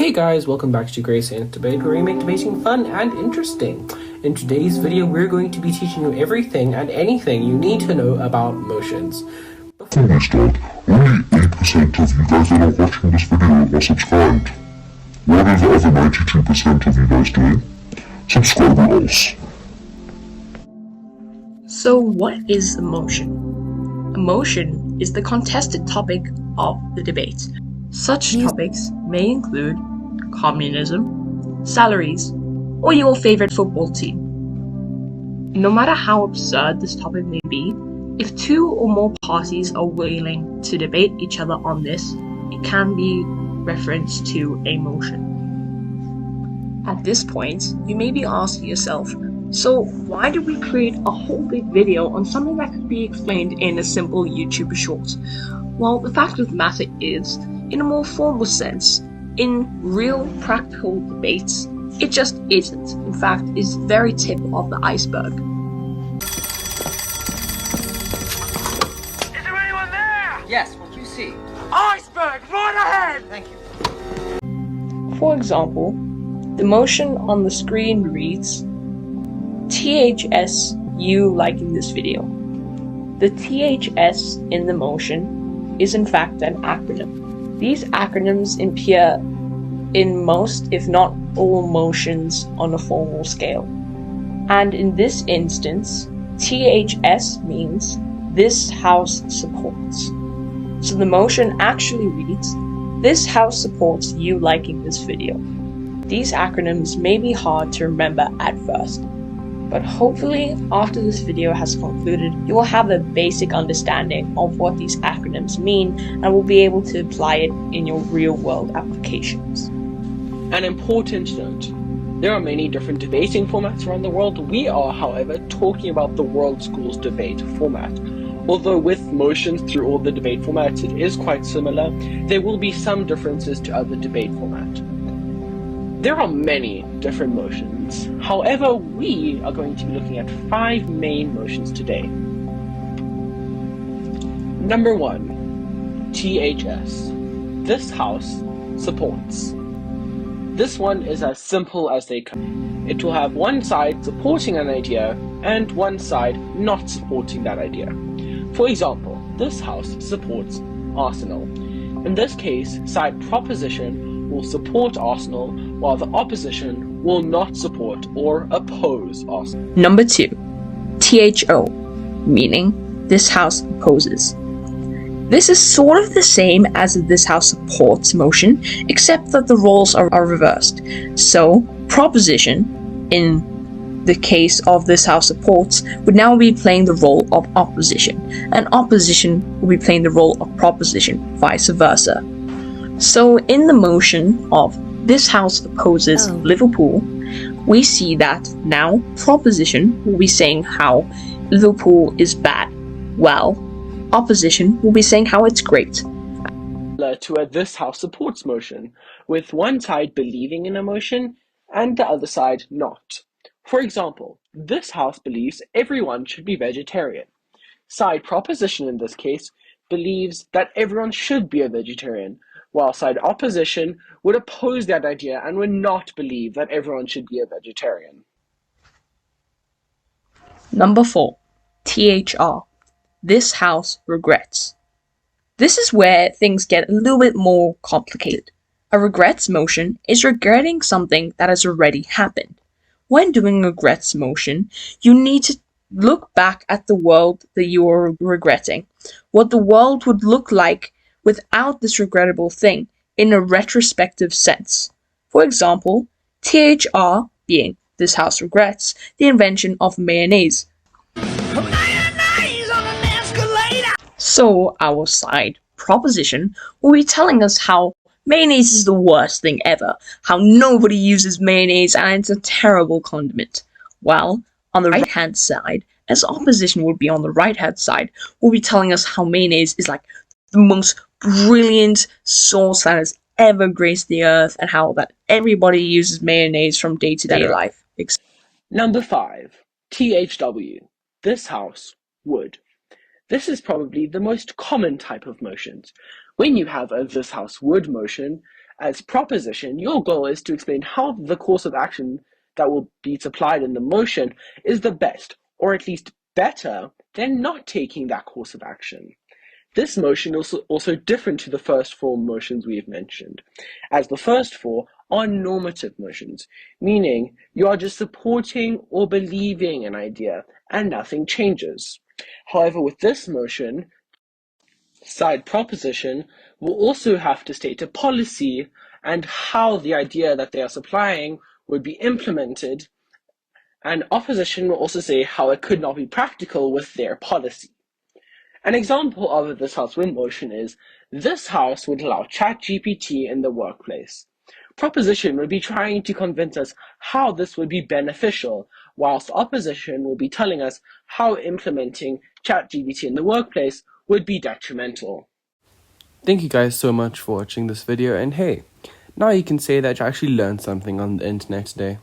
Hey guys, welcome back to Grace and Debate, where we make debating fun and interesting. In today's video, we're going to be teaching you everything and anything you need to know about motions. Before we start, only 8% of you guys that are watching this video are subscribed. What are the other 92% of you guys doing? Subscribe else. So what is a motion? A motion is the contested topic of the debate. Such topics may include communism, salaries, or your favorite football team. No matter how absurd this topic may be, if two or more parties are willing to debate each other on this, it can be referenced to a motion. At this point, you may be asking yourself, so why did we create a whole big video on something that could be explained in a simple YouTube short? Well, the fact of the matter is, in a more formal sense, in real practical debates, it just isn't. In fact, it's very tip of the iceberg. Is there anyone there? Yes, what do you see? Iceberg, right ahead! Thank you. For example, the motion on the screen reads, THS, you liking this video. The THS in the motion is in fact an acronym. These acronyms appear in most, if not all, motions on a formal scale. And in this instance, THS means this house supports. So the motion actually reads, this house supports you liking this video. These acronyms may be hard to remember at first, but hopefully after this video has concluded, you will have a basic understanding of what these acronyms mean and will be able to apply it in your real-world applications. An important note, there are many different debating formats around the world. We are, however, talking about the World Schools debate format. Although with motions through all the debate formats it is quite similar, there will be some differences to other debate formats. There are many different motions. However, we are going to be looking at 5 main motions today. Number 1, THS. This house supports. This one is as simple as they come. It will have one side supporting an idea and one side not supporting that idea. For example, this house supports Arsenal. In this case, side proposition will support Arsenal, while the opposition will not support or oppose Arsenal. Number 2, THO, meaning this house opposes. This is sort of the same as the this house supports motion, except that the roles are reversed. So, proposition, in the case of this house supports, would now be playing the role of opposition, and opposition will be playing the role of proposition, vice versa. So in the motion of this house opposes Liverpool, we see that now proposition will be saying how Liverpool is bad, while opposition will be saying how it's great. To a this house supports motion, with one side believing in a motion and the other side not. For example, this house believes everyone should be vegetarian. Side proposition in this case believes that everyone should be a vegetarian, while side opposition would oppose that idea and would not believe that everyone should be a vegetarian. Number 4, THR. This house regrets. This is where things get a little bit more complicated. A regrets motion is regretting something that has already happened. When doing a regrets motion, you need to look back at the world that you are regretting, what the world would look like without this regrettable thing in a retrospective sense. For example, THR being this house regrets the invention of mayonnaise. Mayonnaise on an escalator! So our side proposition will be telling us how mayonnaise is the worst thing ever, how nobody uses mayonnaise and it's a terrible condiment. While on the right hand side, as opposition would be on the right hand side, will be telling us how mayonnaise is like the most brilliant sauce that has ever graced the earth and how that everybody uses mayonnaise from day to day life. Number 5, THW. This house would. This is probably the most common type of motions. When you have a this house would motion, As proposition, your goal is to explain how the course of action that will be supplied in the motion is the best, or at least better, than not taking that course of action. This motion is also different to the first four motions we have mentioned, as the first four are normative motions, meaning you are just supporting or believing an idea and nothing changes. However, with this motion, side proposition will also have to state a policy and how the idea that they are supplying would be implemented, and opposition will also say how it could not be practical with their policy. An example of this house win motion is, this house would allow ChatGPT in the workplace. Proposition would be trying to convince us how this would be beneficial, whilst opposition will be telling us how implementing ChatGPT in the workplace would be detrimental. Thank you guys so much for watching this video, and hey, now you can say that you actually learned something on the internet today.